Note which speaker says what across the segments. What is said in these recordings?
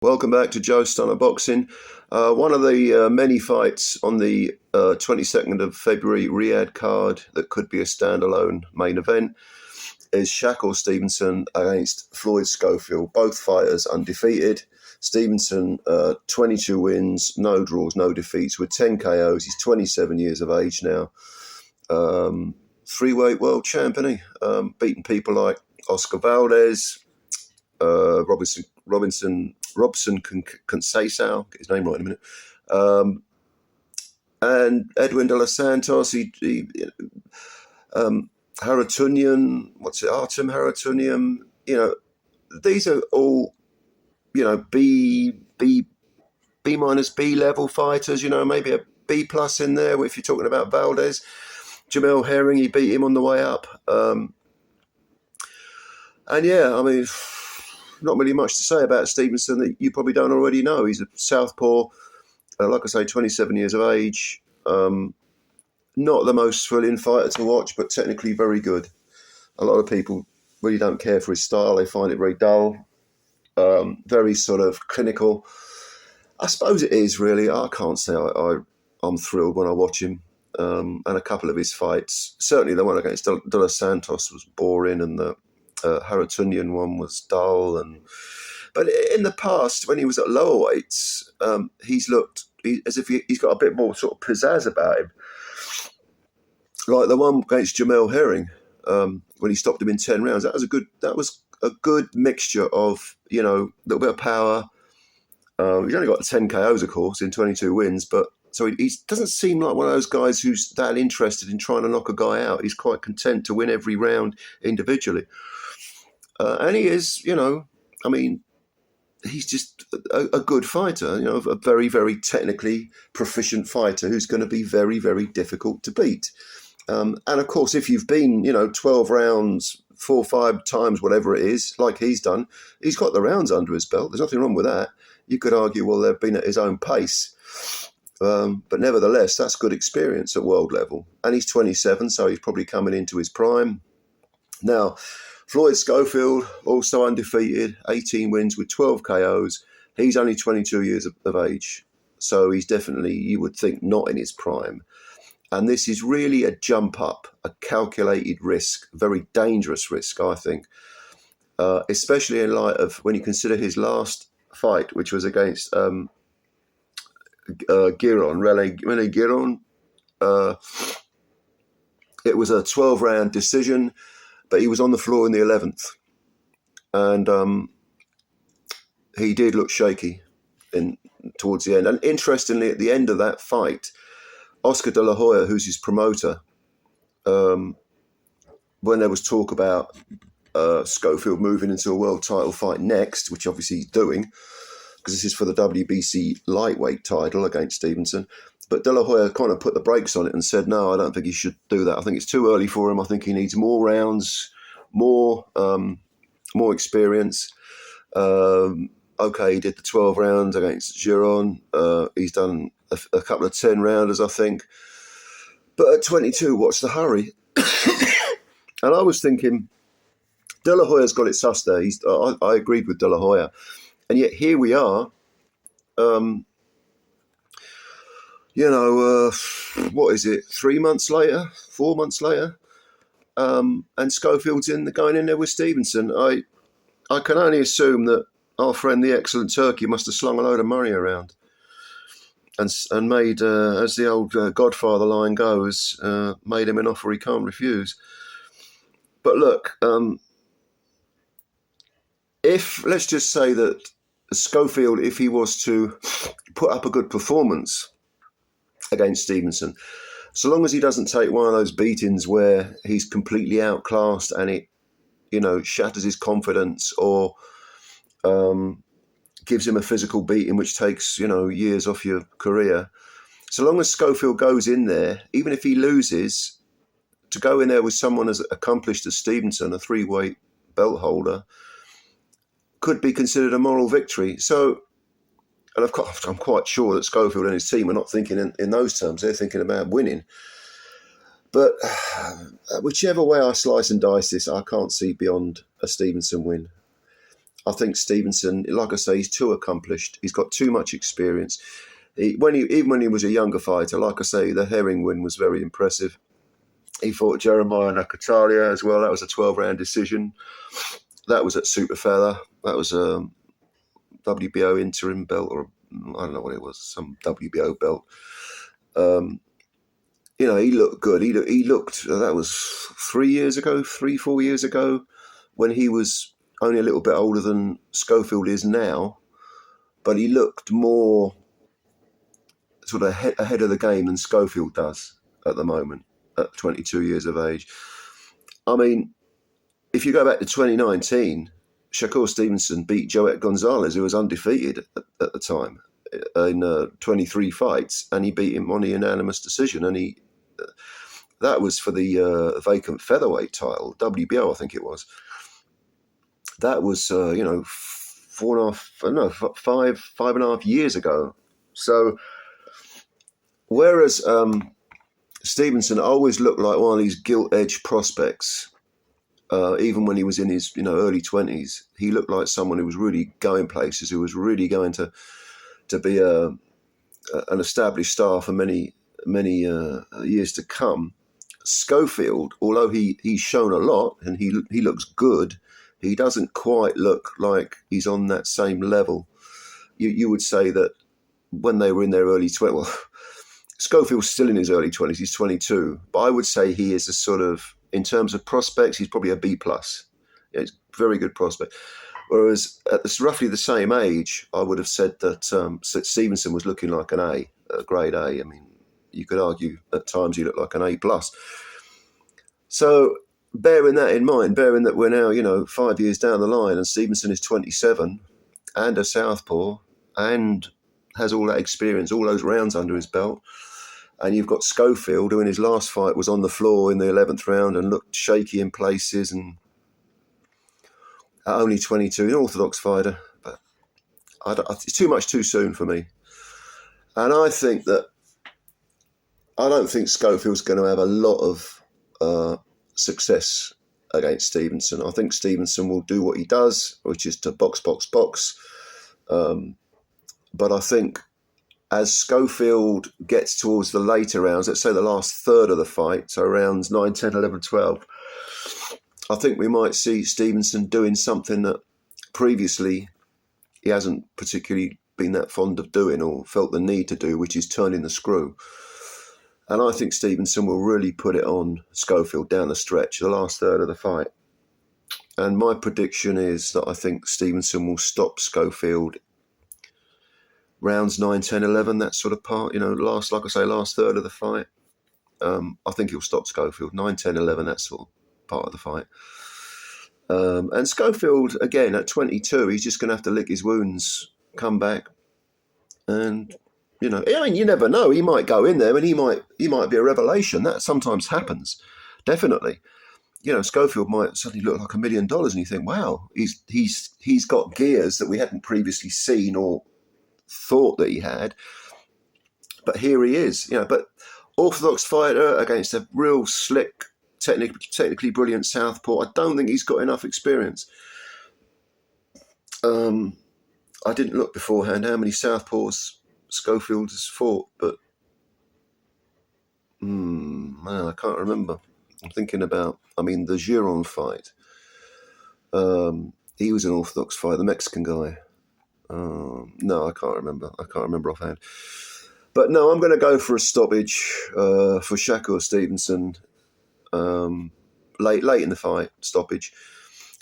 Speaker 1: Welcome back to Joe Stunner Boxing. One of the many fights on the 22nd of February Riyadh card that could be a standalone main event is Shakur Stevenson against Floyd Schofield. Both fighters undefeated. Stevenson, 22 wins, no draws, no defeats with 10 KOs. He's 27 years of age now. Three-weight world champion, beating people like Oscar Valdez, Robson Conceição, get his name right in a minute, and Edwin de los Santos, Haratunian, Artem Haratunian. These are all, B minus B level fighters. Maybe a B plus in there if you're talking about Valdez. Jamel Herring, he beat him on the way up, not really much to say about Stevenson that you probably don't already know. He's a southpaw, like I say, 27 years of age. Not the most thrilling fighter to watch, but technically very good. A lot of people really don't care for his style. They find it very dull, very sort of clinical. I suppose it is, really. I can't say I'm thrilled when I watch him. And a couple of his fights, certainly the one against De Los Santos was boring, and the Haratunian one was dull, but in the past when he was at lower weights, he's looked as if he's got a bit more sort of pizzazz about him, like the one against Jamel Herring, when he stopped him in 10 rounds. That was a good mixture of a little bit of power. He's only got 10 KOs, of course, in 22 wins, but so he doesn't seem like one of those guys who's that interested in trying to knock a guy out. He's quite content to win every round individually. And he is, he's just a good fighter, a very, very technically proficient fighter who's going to be very, very difficult to beat. And of course, if you've been, 12 rounds, 4 or 5 times, whatever it is, like he's done, he's got the rounds under his belt. There's nothing wrong with that. You could argue, well, they've been at his own pace. But nevertheless, that's good experience at world level. And he's 27, so he's probably coming into his prime. Now, Floyd Schofield, also undefeated, 18 wins with 12 KOs. He's only 22 years of age. So he's definitely, you would think, not in his prime. And this is really a jump up, a calculated risk, a very dangerous risk, I think, especially in light of when you consider his last fight, which was against Rene Giron. It was a 12-round decision, but he was on the floor in the 11th. And he did look shaky towards the end. And interestingly, at the end of that fight, Oscar De La Hoya, who's his promoter, when there was talk about Schofield moving into a world title fight next, which obviously he's doing, because this is for the WBC lightweight title against Stevenson. But De La Hoya kind of put the brakes on it and said, no, I don't think he should do that. I think it's too early for him. I think he needs more rounds, more experience. Okay, he did the 12 rounds against Giron. He's done a couple of 10-rounders, I think. But at 22, what's the hurry? And I was thinking, De La Hoya's got it sussed there. I agreed with De La Hoya. And yet here we are, what is it, 3 months later, 4 months later, and Schofield's going in there with Stevenson. I can only assume that our friend, the excellent Turkey, must have slung a load of money around and made, as the old Godfather line goes, made him an offer he can't refuse. But look, let's just say that Schofield, if he was to put up a good performance against Stevenson, so long as he doesn't take one of those beatings where he's completely outclassed and it, shatters his confidence or gives him a physical beating which takes, years off your career. So long as Schofield goes in there, even if he loses, to go in there with someone as accomplished as Stevenson, a 3-weight belt holder, could be considered a moral victory. So, and I'm quite sure that Schofield and his team are not thinking in those terms. They're thinking about winning. But whichever way I slice and dice this, I can't see beyond a Stevenson win. I think Stevenson, like I say, he's too accomplished. He's got too much experience. Even when he was a younger fighter, like I say, the Herring win was very impressive. He fought Jeremiah Nakatalia as well. That was a 12-round decision. That was at super feather. That was a WBO interim belt, or I don't know what it was, some WBO belt. He looked good. He looked. That was 4 years ago, when he was only a little bit older than Schofield is now, but he looked more sort of ahead of the game than Schofield does at the moment at 22 years of age. I mean, if you go back to 2019, Shakur Stevenson beat Joet Gonzalez, who was undefeated at the time, in 23 fights, and he beat him on a unanimous decision. And that was for the vacant featherweight title, WBO, I think it was. That was, 5.5 years ago. So, whereas Stevenson always looked like one of these gilt-edged prospects, even when he was in his early 20s, he looked like someone who was really going places, who was really going to be an established star for many years to come. Schofield, although he's shown a lot and he looks good, he doesn't quite look like he's on that same level. You would say that when they were in their early 20s, well, Schofield's still in his early 20s, he's 22, but I would say he is a sort of, in terms of prospects, he's probably a B+. Yeah, he's a very good prospect. Whereas at roughly the same age, I would have said that Stevenson was looking like an A grade A. I mean, you could argue at times he looked like an A+. So bearing that in mind, bearing that we're now, 5 years down the line and Stevenson is 27 and a southpaw and has all that experience, all those rounds under his belt, and you've got Schofield, who in his last fight was on the floor in the 11th round and looked shaky in places, and at only 22, an orthodox fighter, but it's too much too soon for me. And I don't think Schofield's going to have a lot of success against Stevenson. I think Stevenson will do what he does, which is to box. But I think as Schofield gets towards the later rounds, let's say the last third of the fight, so rounds 9, 10, 11, 12, I think we might see Stevenson doing something that previously he hasn't particularly been that fond of doing or felt the need to do, which is turning the screw. And I think Stevenson will really put it on Schofield down the stretch, the last third of the fight. And my prediction is that I think Stevenson will stop Schofield rounds 9, 10, 11, that sort of part, last third of the fight. I think he'll stop Schofield, 9, 10, 11, that sort of part of the fight. And Schofield, again, at 22, he's just going to have to lick his wounds, come back. And, you never know. He might go in there and he might be a revelation. That sometimes happens, definitely. Schofield might suddenly look like $1 million and you think, wow, he's got gears that we hadn't previously seen or thought that he had, but here he is. But orthodox fighter against a real slick, technically brilliant southpaw. I don't think he's got enough experience. I didn't look beforehand how many southpaws Schofield has fought, but I can't remember. I'm thinking about, the Giron fight. He was an orthodox fighter, the Mexican guy. No, I can't remember. Offhand. But no, I'm going to go for a stoppage for Shakur Stevenson. Late in the fight, stoppage.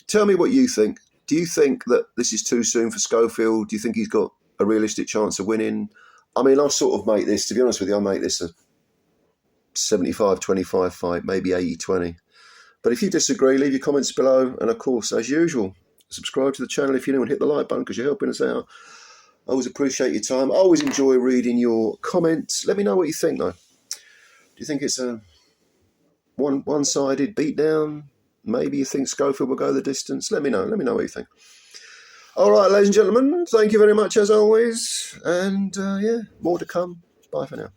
Speaker 1: Tell me what you think. Do you think that this is too soon for Schofield? Do you think he's got a realistic chance of winning? I'll sort of make this, to be honest with you, I'll make this a 75-25 fight, maybe 80-20. But if you disagree, leave your comments below. And of course, as usual, subscribe to the channel if you're new and hit the like button because you're helping us out. I always appreciate your time. I always enjoy reading your comments. Let me know what you think, though. Do you think it's a one-sided beatdown? Maybe you think Schofield will go the distance? Let me know. Let me know what you think. All right, ladies and gentlemen, thank you very much as always. And more to come. Bye for now.